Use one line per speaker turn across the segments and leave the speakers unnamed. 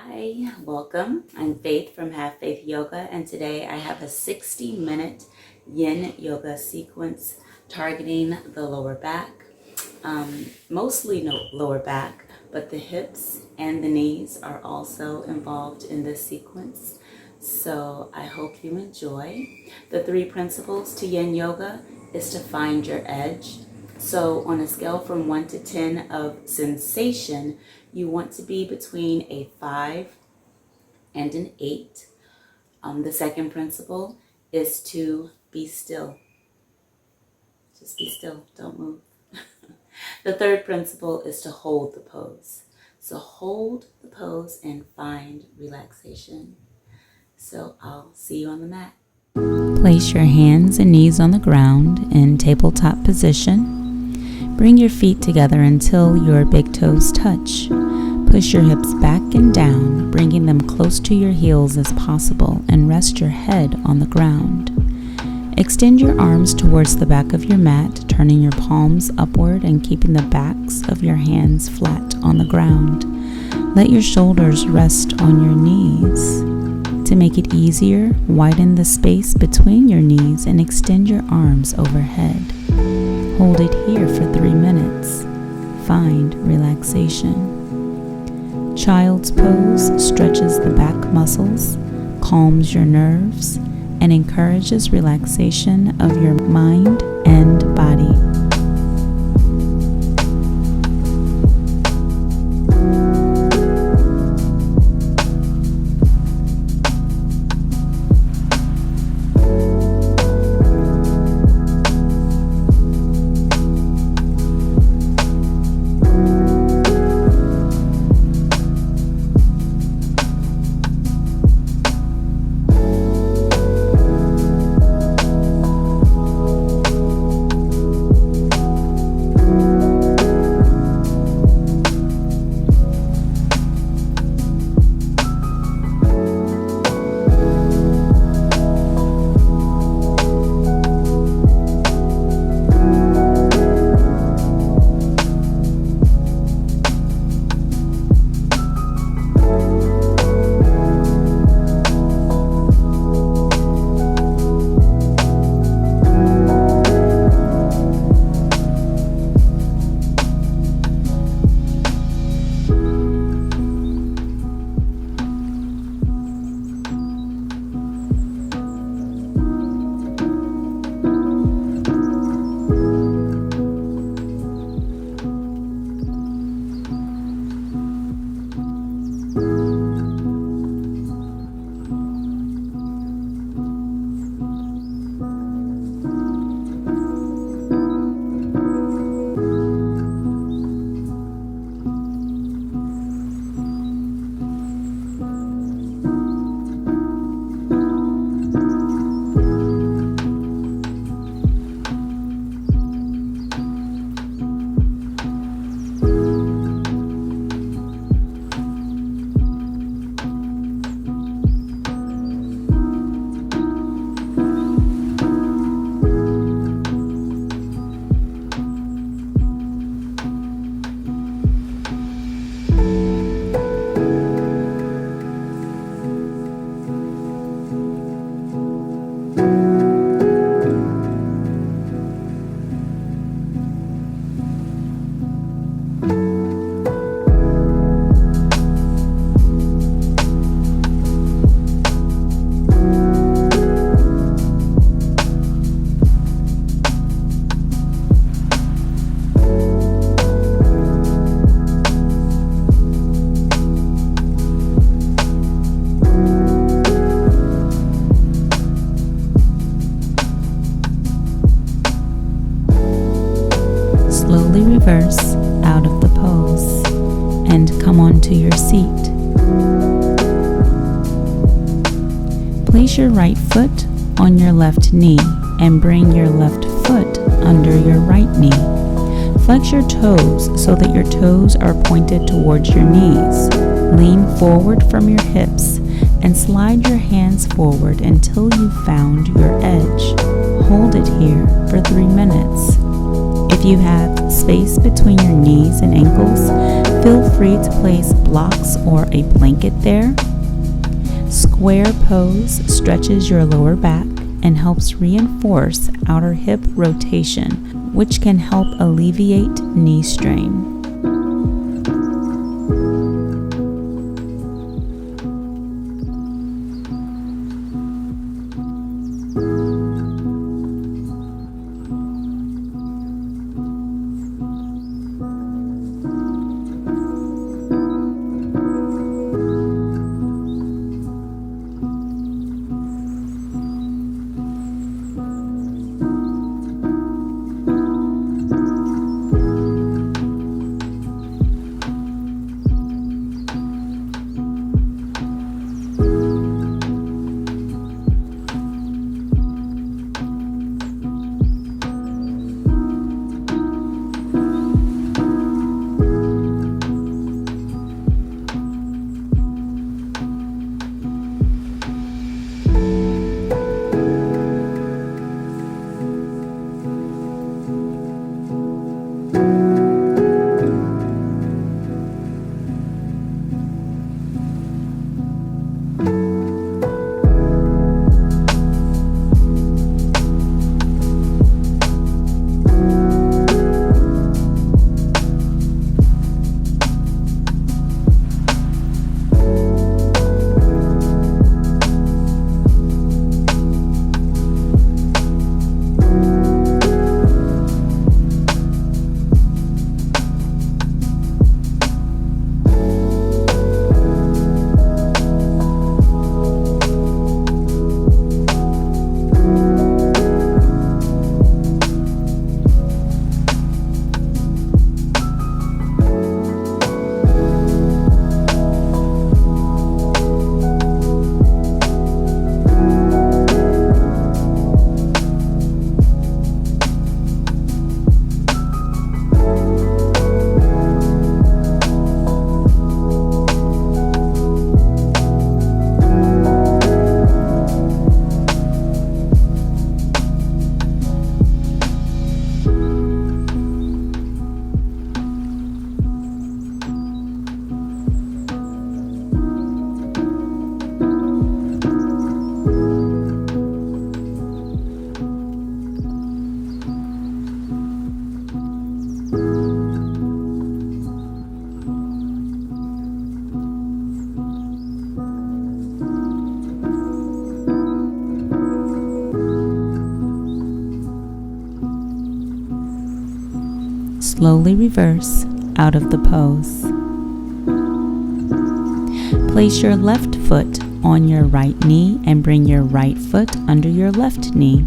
Hi, welcome. I'm Faith from Have Faith Yoga, and today I have a 60-minute Yin Yoga sequence targeting the lower back, mostly lower back, but the hips and the knees are also involved in this sequence. So I hope you enjoy. The 3 principles to Yin Yoga is to find your edge. So on a scale from 1 to 10 of sensation, you want to be between a 5 and an 8. The second principle is to be still. Just be still, don't move. The third principle is to hold the pose. So hold the pose and find relaxation. So I'll see you on the mat. Place your hands and knees on the ground in tabletop position. Bring your feet together until your big toes touch. Push your hips back and down, bringing them close to your heels as possible, and rest your head on the ground. Extend your arms towards the back of your mat, turning your palms upward and keeping the backs of your hands flat on the ground. Let your shoulders rest on your knees. To make it easier, widen the space between your knees and extend your arms overhead. Hold it here for 3 minutes. Find relaxation. Child's pose stretches the back muscles, calms your nerves, and encourages relaxation of your mind and body. Slowly reverse out of the pose and come onto your seat. Place your right foot on your left knee and bring your left foot under your right knee. Flex your toes so that your toes are pointed towards your knees. Lean forward from your hips and slide your hands forward until you've found your edge. Hold it here for 3 minutes. If you have space between your knees and ankles, Feel free to place blocks or a blanket there. Square pose stretches your lower back and helps reinforce outer hip rotation, which can help alleviate knee strain. Slowly reverse out of the pose. Place your left foot on your right knee and bring your right foot under your left knee.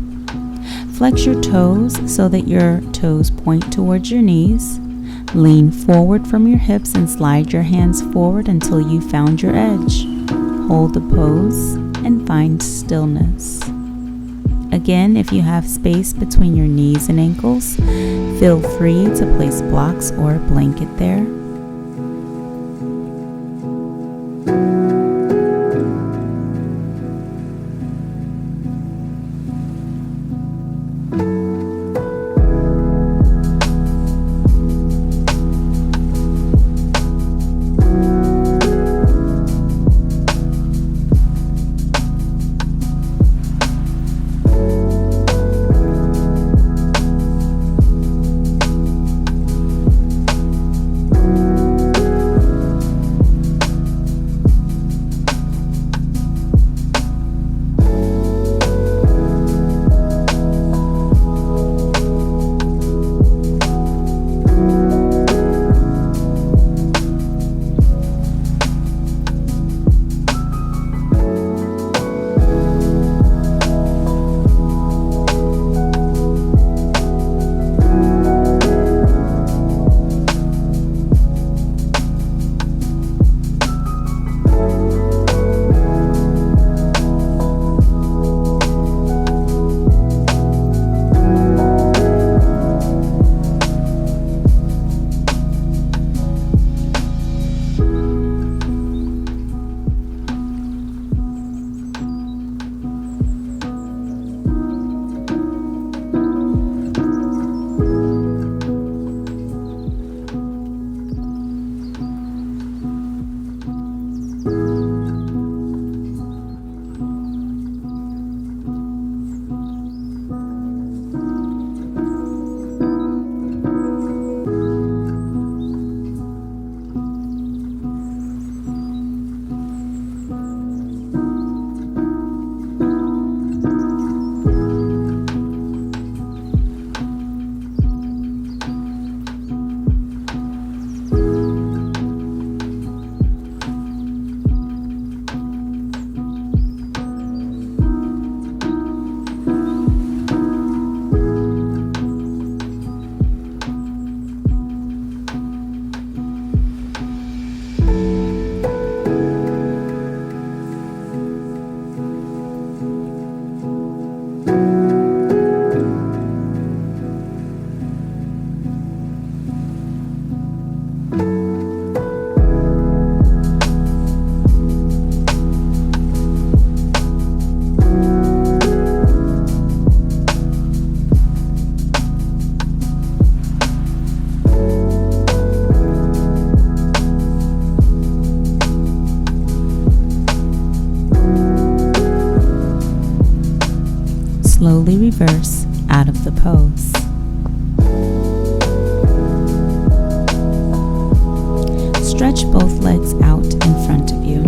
Flex your toes so that your toes point towards your knees. Lean forward from your hips and slide your hands forward until you found your edge. Hold the pose and find stillness. Again, if you have space between your knees and ankles, feel free to place blocks or a blanket there. slowly reverse out of the pose. Stretch both legs out in front of you.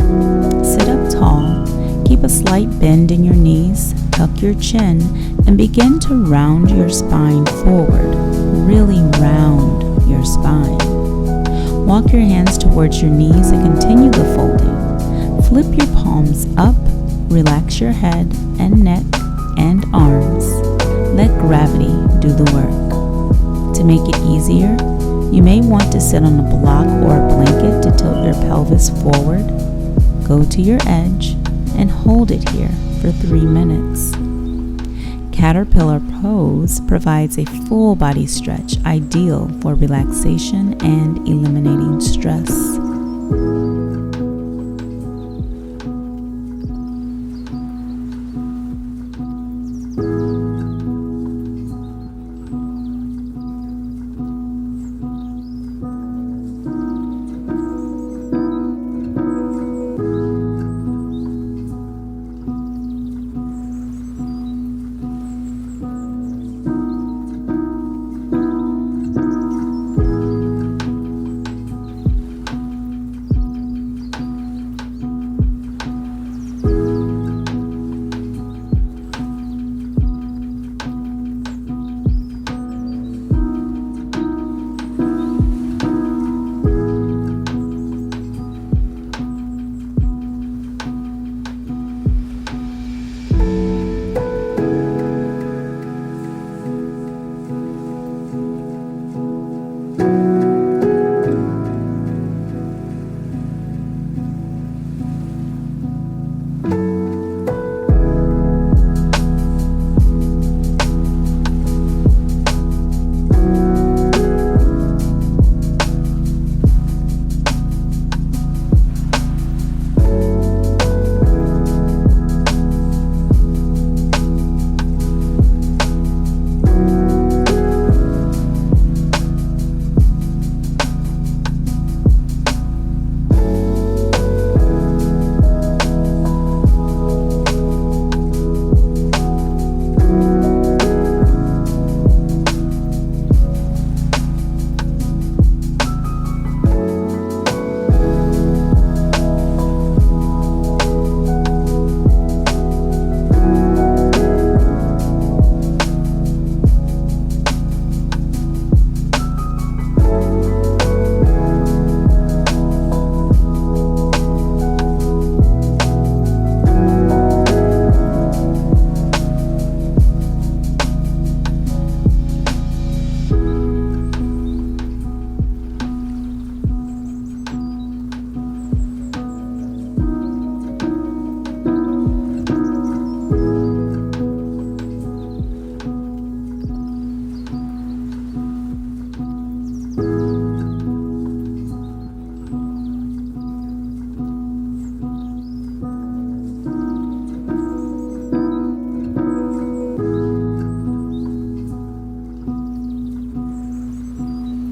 Sit up tall. Keep a slight bend in your knees. Tuck your chin and begin to round your spine forward. Really round your spine. Walk your hands towards your knees and continue the folding. Flip your palms up. Relax your head and neck and arms. Let gravity do the work. To make it easier, you may want to sit on a block or a blanket to tilt your pelvis forward. Go to your edge and hold it here for 3 minutes. Caterpillar pose provides a full body stretch ideal for relaxation and eliminating stress.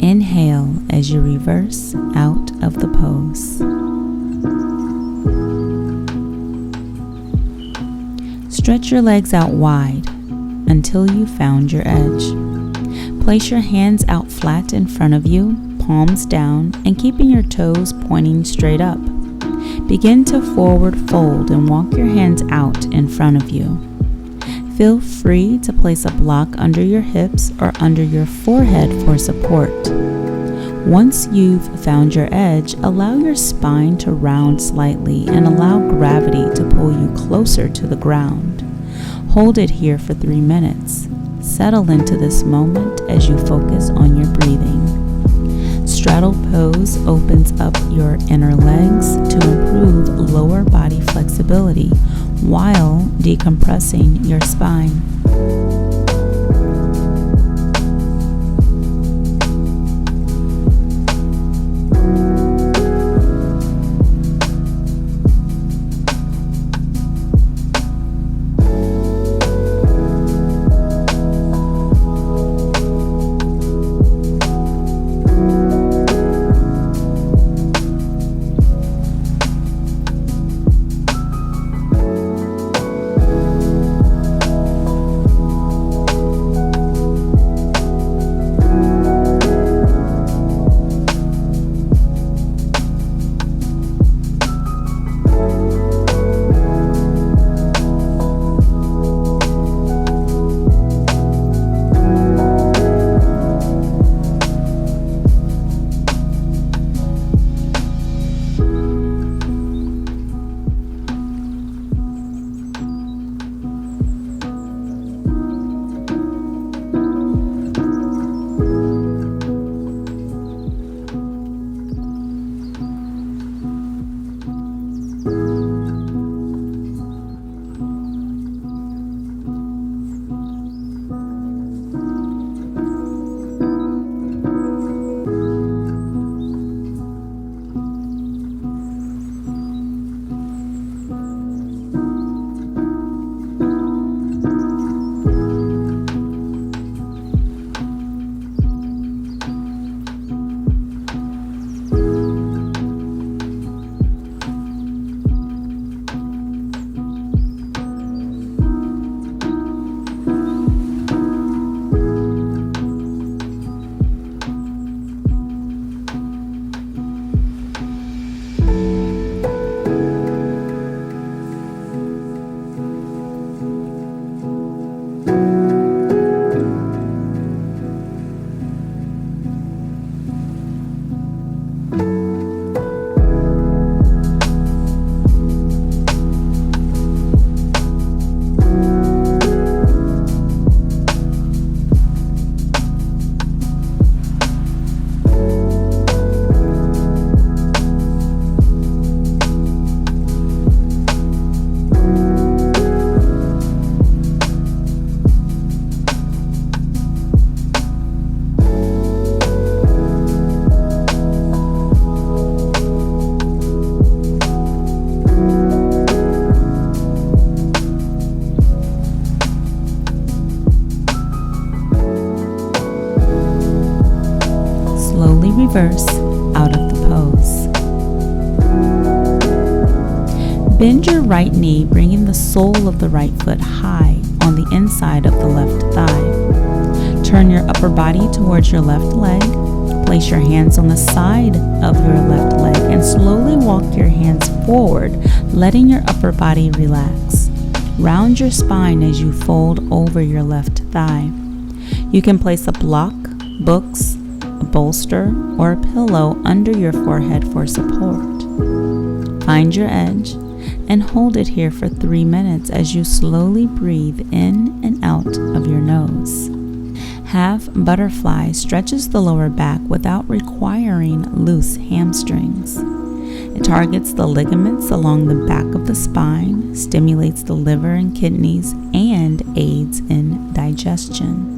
Inhale as you reverse out of the pose. Stretch your legs out wide until you found your edge. Place your hands out flat in front of you, palms down, and keeping your toes pointing straight up. Begin to forward fold and walk your hands out in front of you. Feel free to place a block under your hips or under your forehead for support. Once you've found your edge, allow your spine to round slightly and allow gravity to pull you closer to the ground. Hold it here for 3 minutes. Settle into this moment as you focus on your breathing. Straddle pose opens up your inner legs to improve lower body flexibility while decompressing your spine. reverse out of the pose. Bend your right knee, bringing the sole of the right foot high on the inside of the left thigh. Turn your upper body towards your left leg. Place your hands on the side of your left leg and slowly walk your hands forward, letting your upper body relax. Round your spine as you fold over your left thigh. You can place a block, books, a bolster, or a pillow under your forehead for support. Find your edge and hold it here for 3 minutes as you slowly breathe in and out of your nose. Half butterfly stretches the lower back without requiring loose hamstrings. It targets the ligaments along the back of the spine, stimulates the liver and kidneys, and aids in digestion.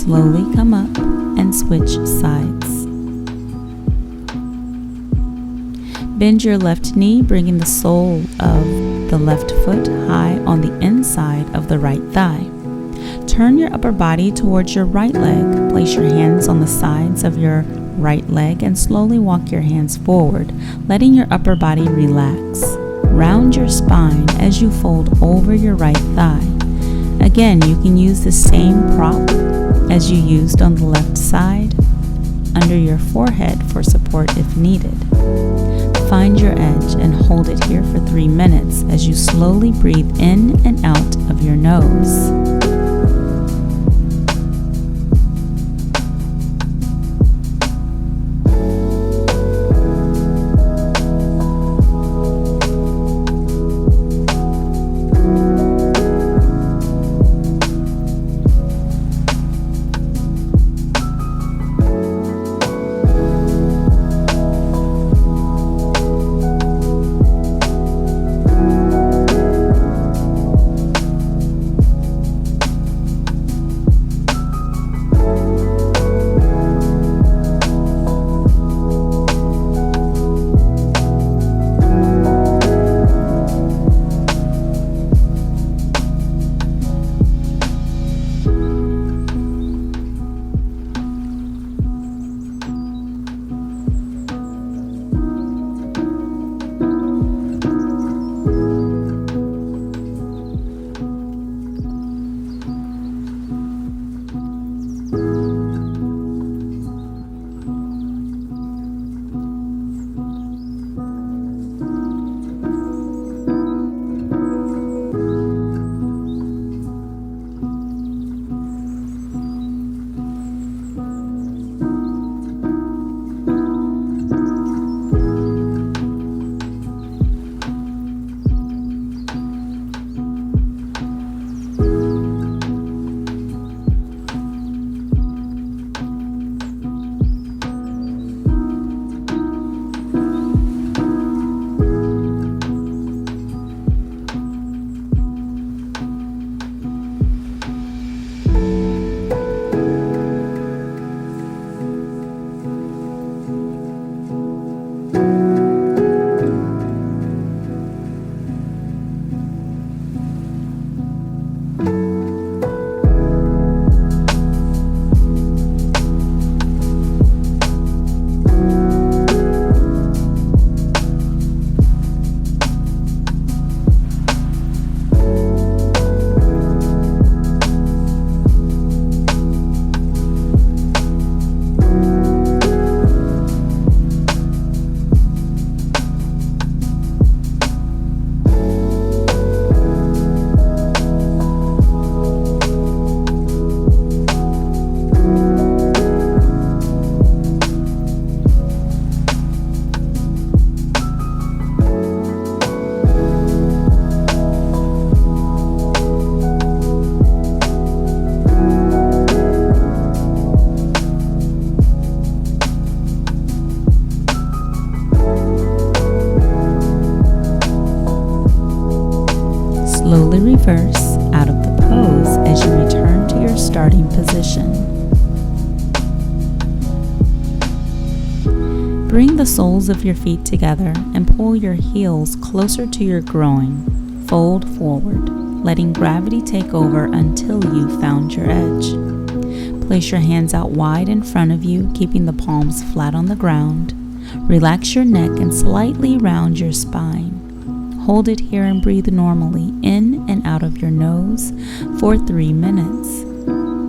Slowly come up and switch sides. Bend your left knee, bringing the sole of the left foot high on the inside of the right thigh. Turn your upper body towards your right leg. Place your hands on the sides of your right leg and slowly walk your hands forward, letting your upper body relax. Round your spine as you fold over your right thigh. Again, you can use the same prop as you used on the left side, under your forehead for support if needed. Find your edge and hold it here for 3 minutes as you slowly breathe in and out of your nose. Bring the soles of your feet together and pull your heels closer to your groin. Fold forward, letting gravity take over until you've found your edge. Place your hands out wide in front of you, keeping the palms flat on the ground. Relax your neck and slightly round your spine. Hold it here and breathe normally in and out of your nose for 3 minutes.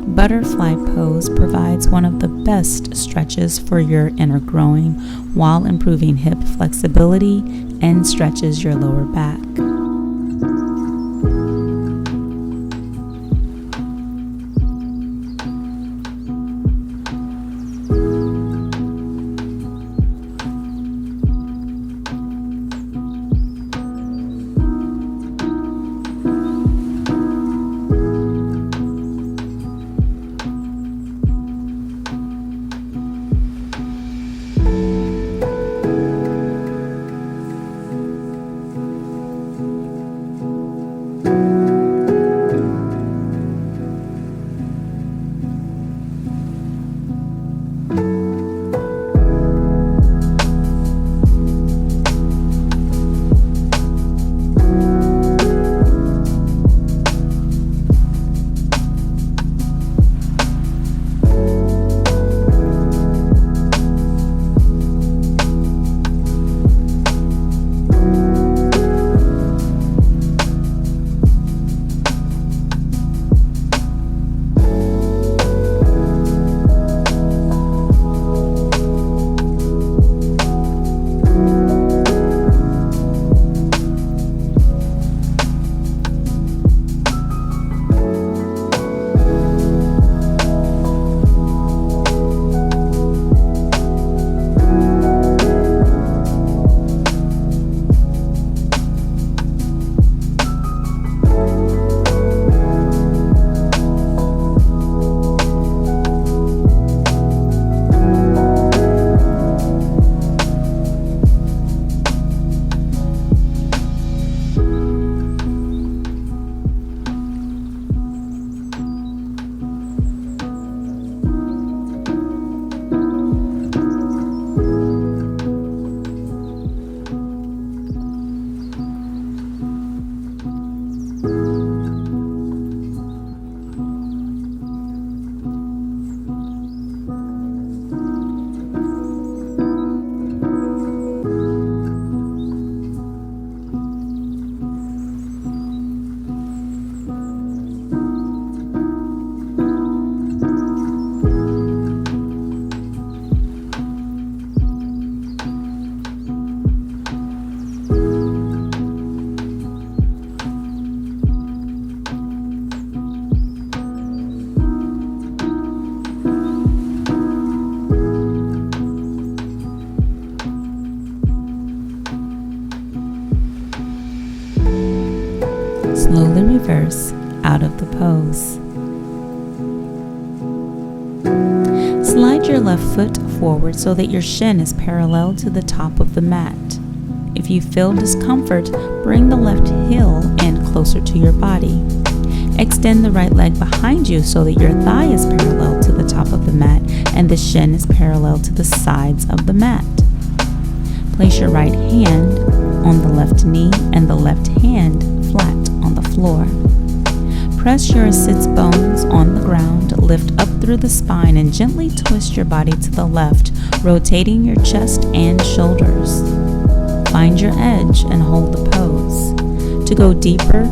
Butterfly pose provides one of the best stretches for your inner groin while improving hip flexibility and stretches your lower back. Slowly reverse out of the pose. Slide your left foot forward so that your shin is parallel to the top of the mat. If you feel discomfort, bring the left heel in closer to your body. Extend the right leg behind you so that your thigh is parallel to the top of the mat and the shin is parallel to the sides of the mat. Place your right hand on the left knee and the left hand flat on the floor. Press your sits bones on the ground, lift up through the spine and gently twist your body to the left, rotating your chest and shoulders. Find your edge and hold the pose. To go deeper,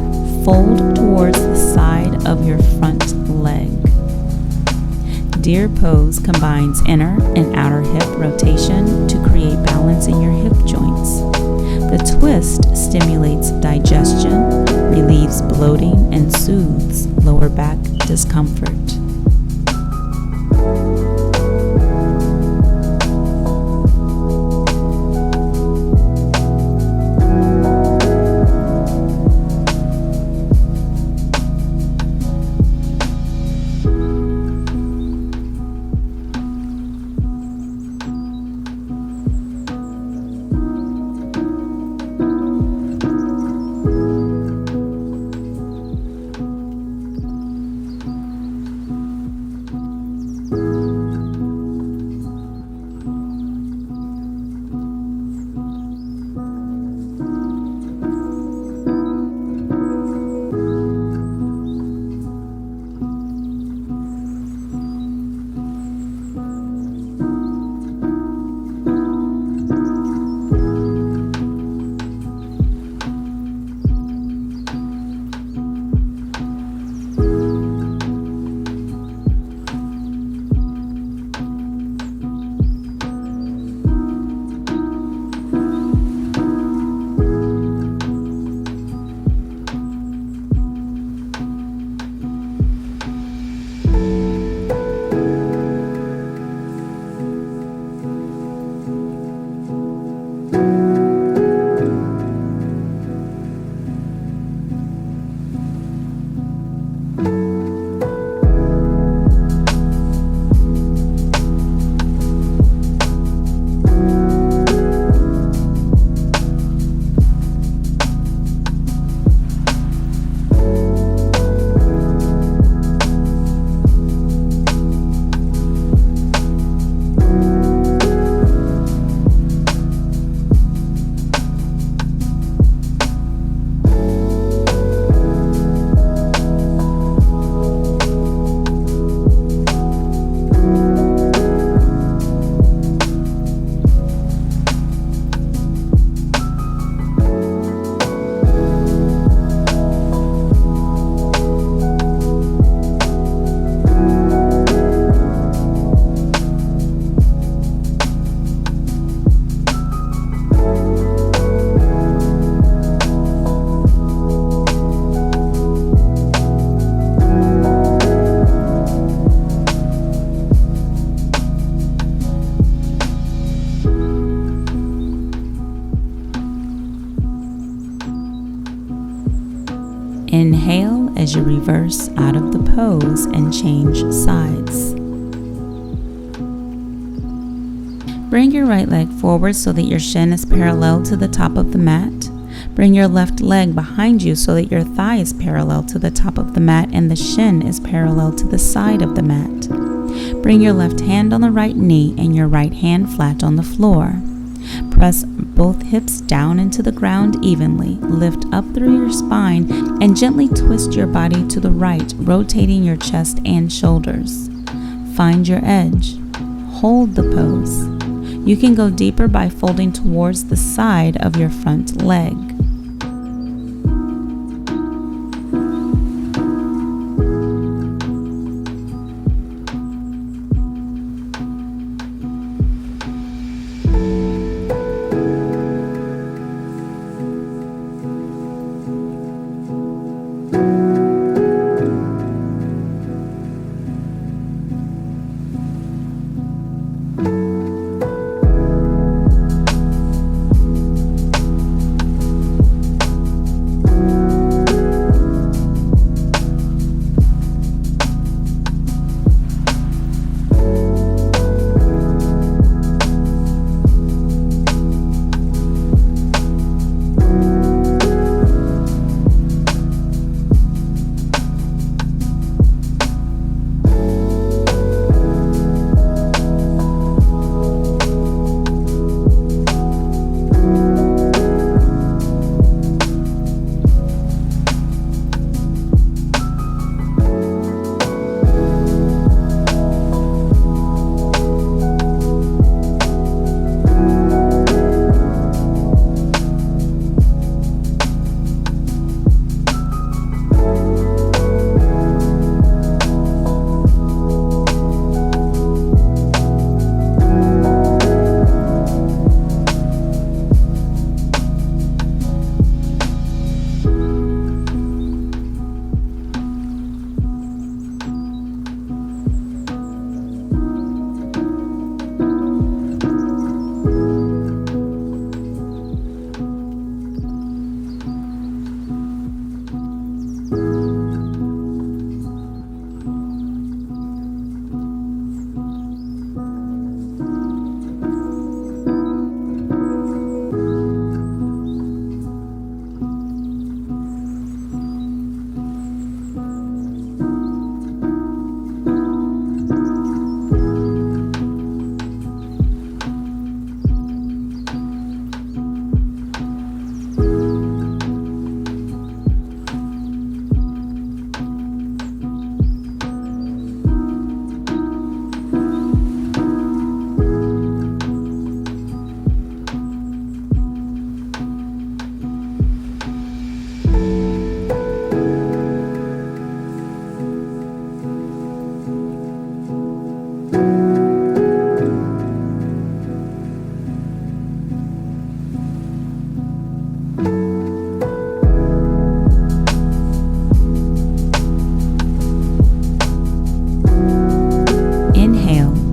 fold towards the side of your front leg. Deer pose combines inner and outer hip rotation to create balance in your hip joints. The twist stimulates digestion, relieves bloating, and soothes lower back discomfort. as you reverse out of the pose and change sides. Bring your right leg forward so that your shin is parallel to the top of the mat. Bring your left leg behind you so that your thigh is parallel to the top of the mat and the shin is parallel to the side of the mat. Bring your left hand on the right knee and your right hand flat on the floor. Press both hips down into the ground evenly. Lift up through your spine and gently twist your body to the right, rotating your chest and shoulders. Find your edge. Hold the pose. You can go deeper by folding towards the side of your front leg.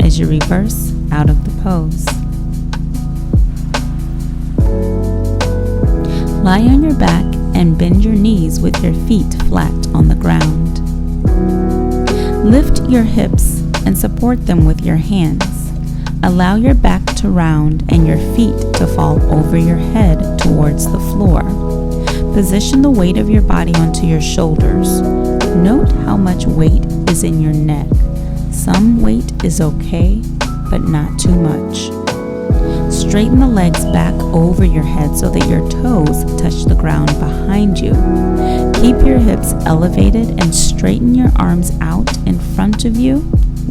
As you reverse out of the pose. Lie on your back and bend your knees with your feet flat on the ground. Lift your hips and support them with your hands. Allow your back to round and your feet to fall over your head towards the floor. Position the weight of your body onto your shoulders. Note how much weight is in your neck. Some weight is okay, but not too much. Straighten the legs back over your head so that your toes touch the ground behind you. Keep your hips elevated and straighten your arms out in front of you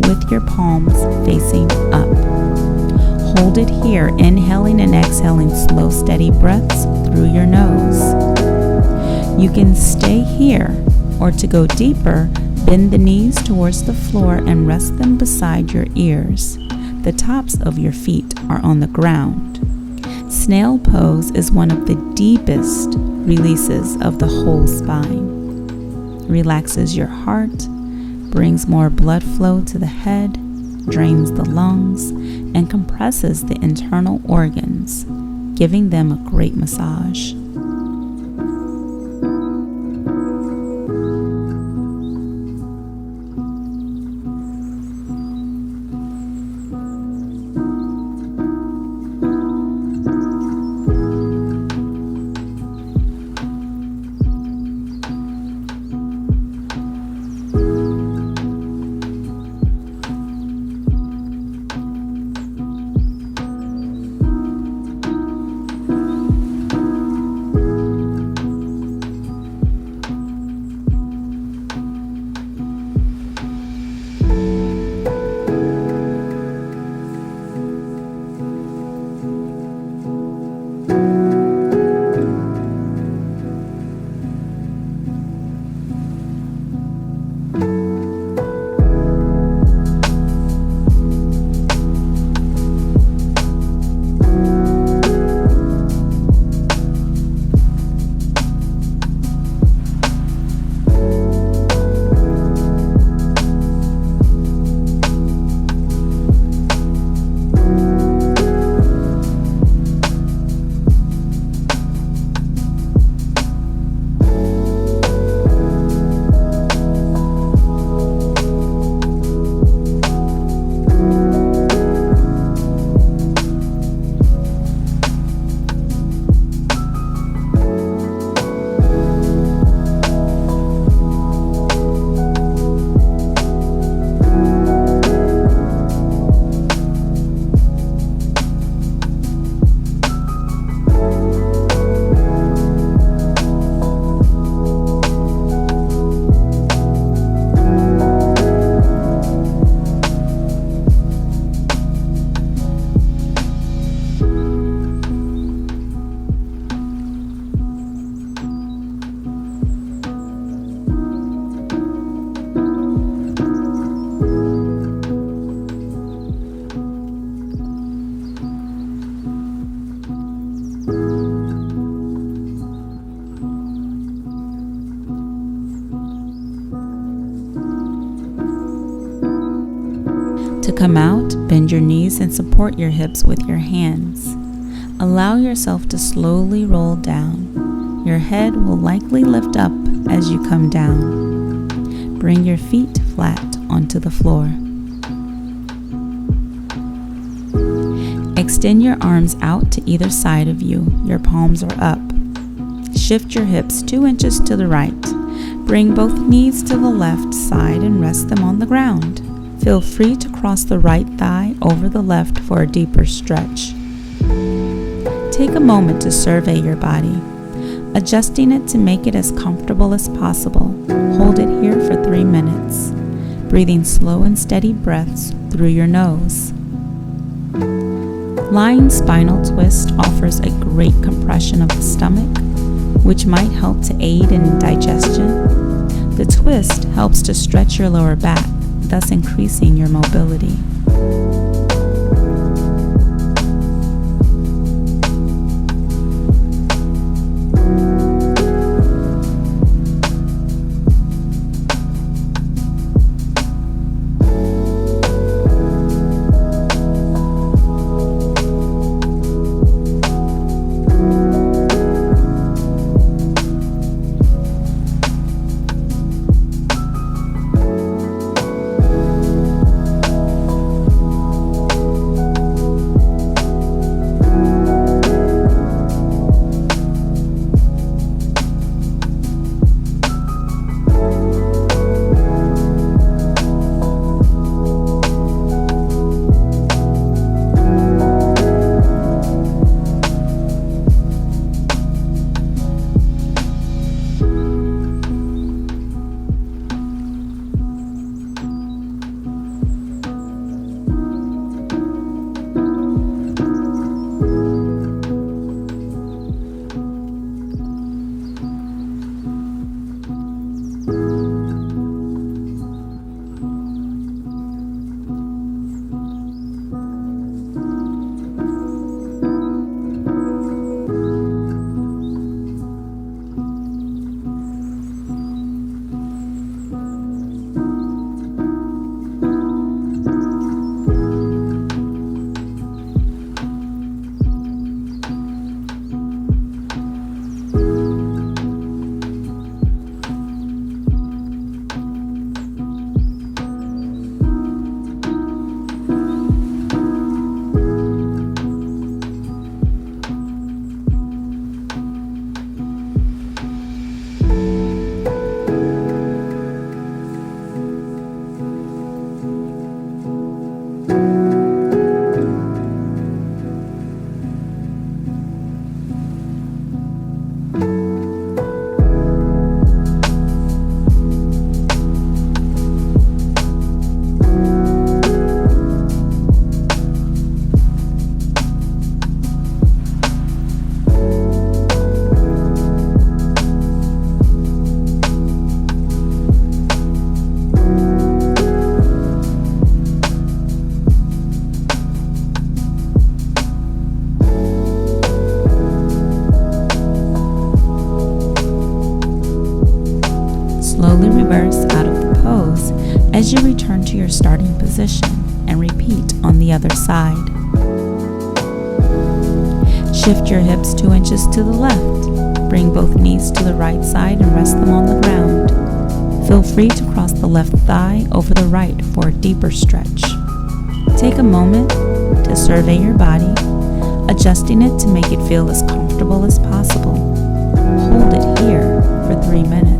with your palms facing up. Hold it here, inhaling and exhaling slow, steady breaths through your nose. You can stay here, or to go deeper, bend the knees towards the floor and rest them beside your ears. The tops of your feet are on the ground. Snail Pose is one of the deepest releases of the whole spine. Relaxes your heart, brings more blood flow to the head, drains the lungs, and compresses the internal organs, giving them a great massage. To come out, bend your knees and support your hips with your hands. Allow yourself to slowly roll down. Your head will likely lift up as you come down. Bring your feet flat onto the floor. Extend your arms out to either side of you. Your palms are up. Shift your hips 2 inches to the right. Bring both knees to the left side and rest them on the ground. Feel free to cross the right thigh over the left for a deeper stretch. Take a moment to survey your body, adjusting it to make it as comfortable as possible. Hold it here for 3 minutes, breathing slow and steady breaths through your nose. Lying spinal twist offers a great compression of the stomach, which might help to aid in digestion. The twist helps to stretch your lower back, thus increasing your mobility. Slowly reverse out of the pose as you return to your starting position and repeat on the other side. Shift your hips 2 inches to the left. Bring both knees to the right side and rest them on the ground. Feel free to cross the left thigh over the right for a deeper stretch. Take a moment to survey your body, adjusting it to make it feel as comfortable as possible. Hold it here for 3 minutes.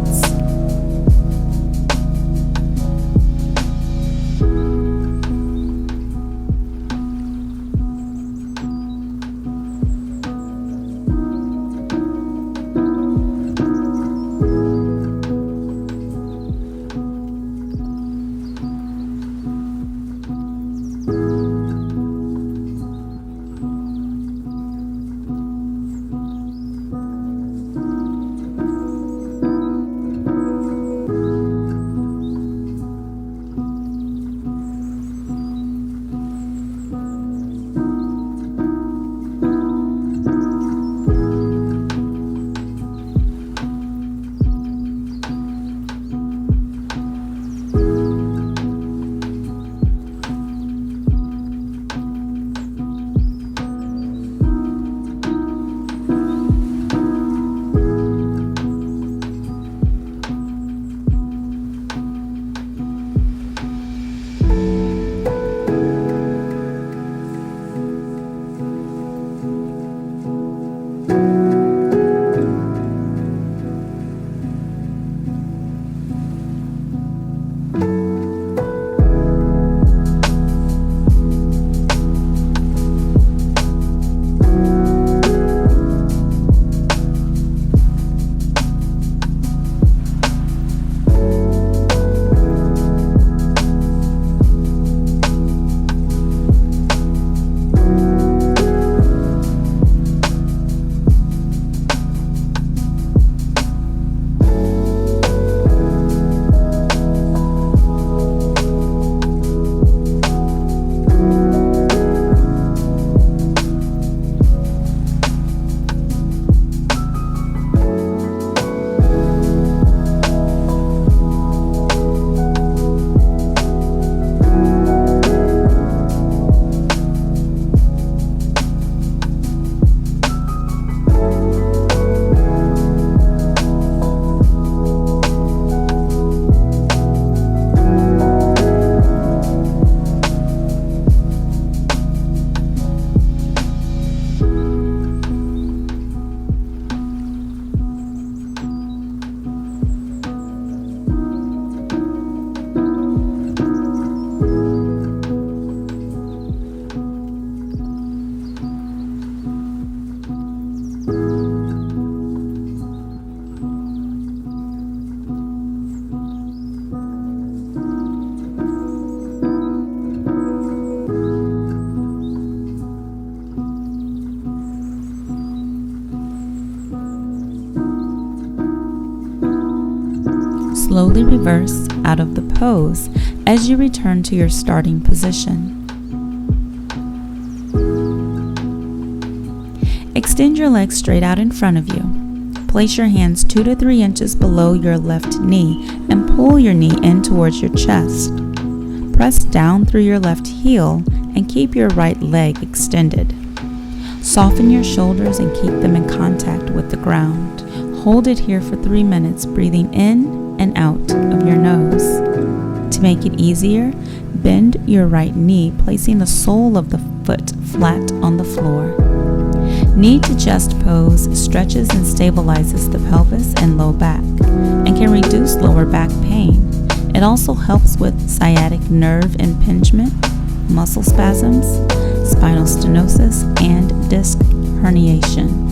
Slowly reverse out of the pose as you return to your starting position. Extend your legs straight out in front of you. Place your hands 2 to 3 inches below your left knee and pull your knee in towards your chest. Press down through your left heel and keep your right leg extended. Soften your shoulders and keep them in contact with the ground. Hold it here for 3 minutes, breathing in and out of your nose. To make it easier, bend your right knee, placing the sole of the foot flat on the floor. Knee to chest pose stretches and stabilizes the pelvis and low back and can reduce lower back pain. It also helps with sciatic nerve impingement, muscle spasms, spinal stenosis, and disc herniation.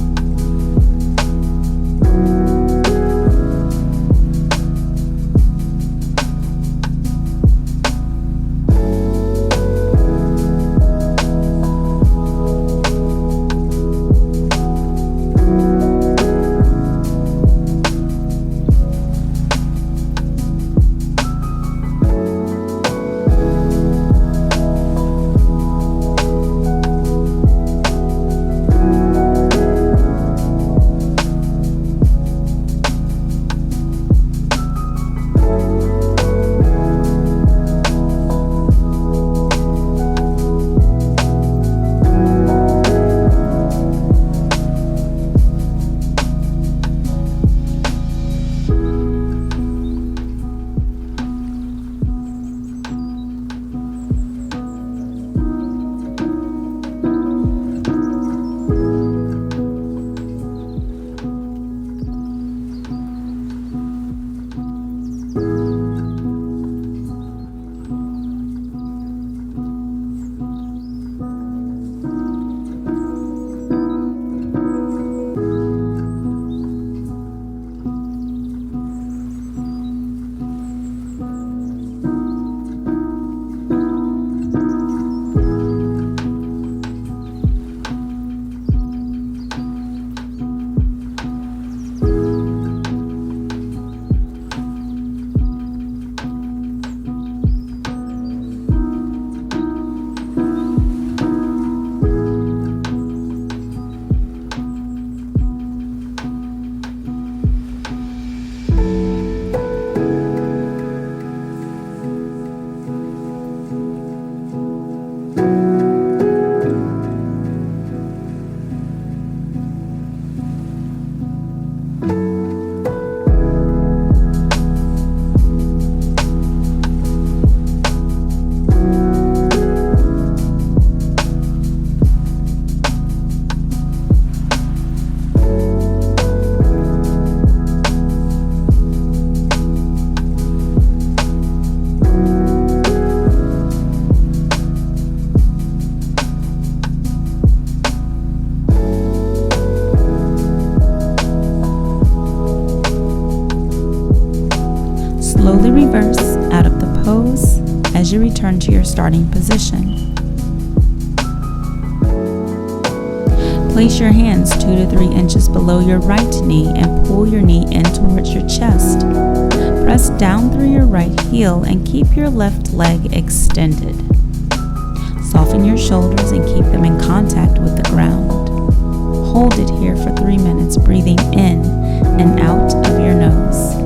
Slowly reverse out of the pose as you return to your starting position. Place your hands 2 to 3 inches below your right knee and pull your knee in towards your chest. Press down through your right heel and keep your left leg extended. Soften your shoulders and keep them in contact with the ground. Hold it here for 3 minutes, breathing in and out of your nose.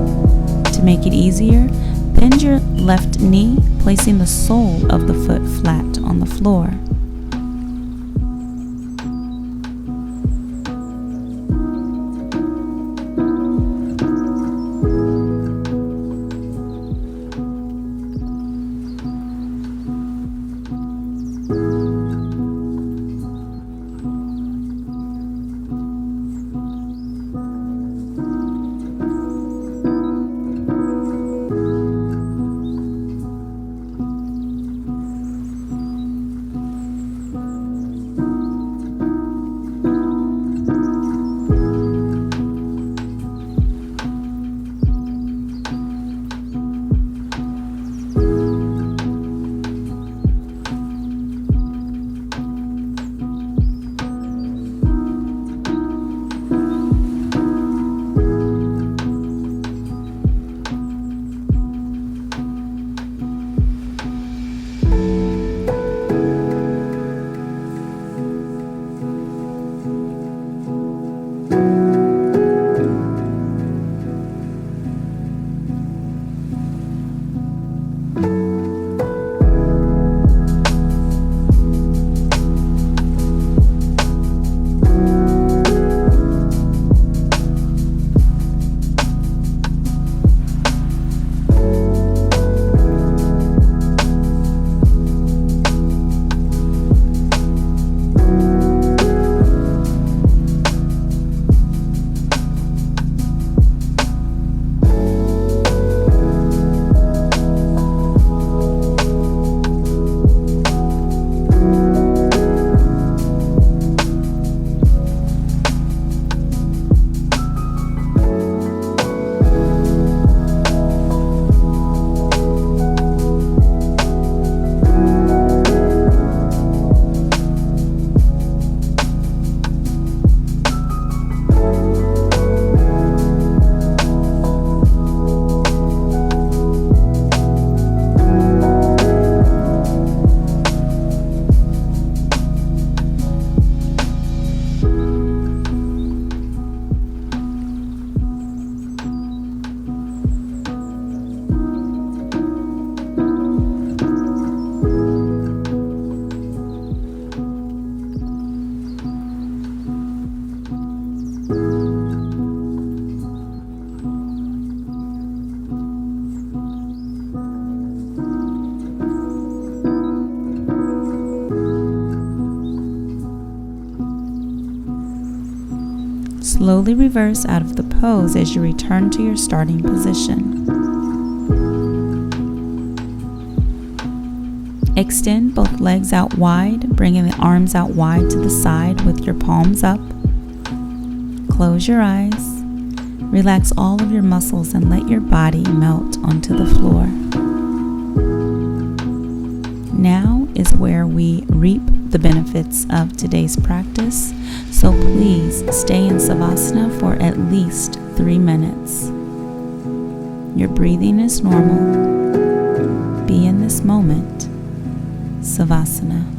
To make it easier, bend your left knee, placing the sole of the foot flat on the floor.
Slowly reverse out of the pose as you return to your starting position. Extend both legs out wide, bringing the arms out wide to the side with your palms up. Close your eyes. Relax all of your muscles and let your body melt onto the floor. Now is where we reap the benefits of today's practice, so please stay in savasana for at least 3 minutes. Your breathing is normal. Be in this moment. Savasana.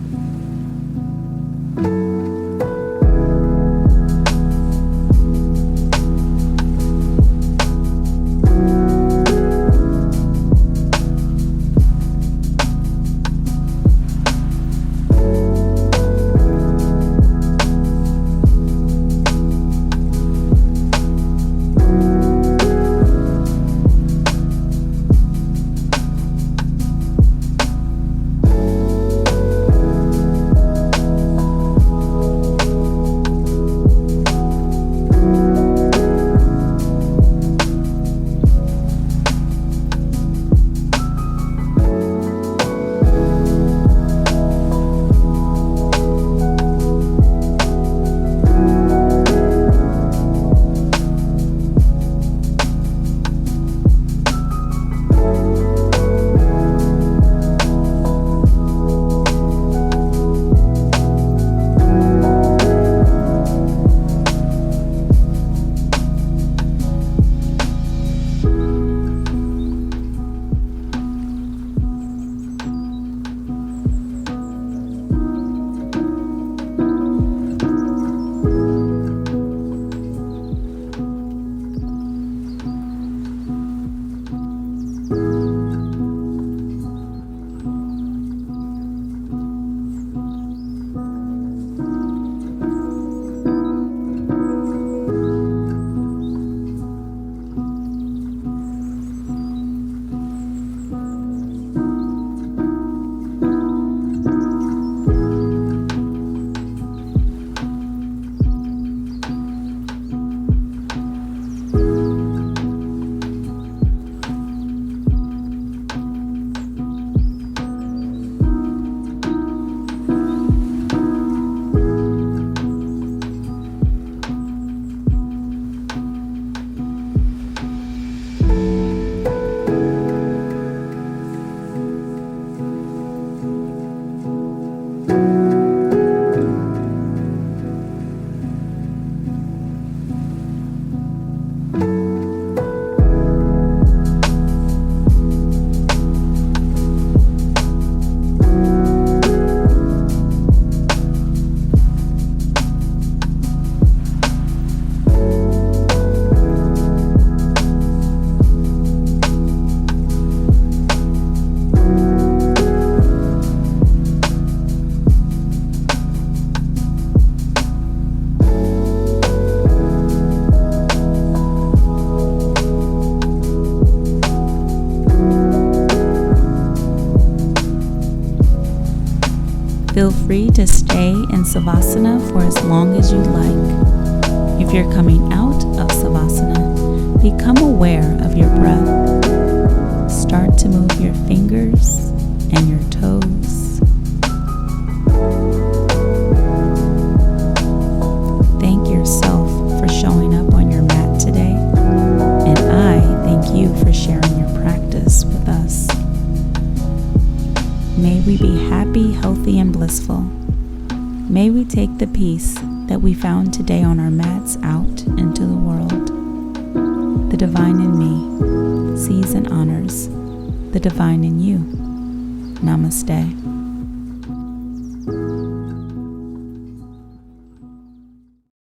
Feel free to stay in savasana for as long as you like. If you're coming out of savasana, become aware of your breath. Start to move your fingers and your toes. Thank yourself for showing up on your mat today, and I thank you for sharing your practice with us. May we be happy, healthy, and blissful. May we take the peace that we found today on our mats out into the world. The divine in me sees and honors the divine in you. Namaste.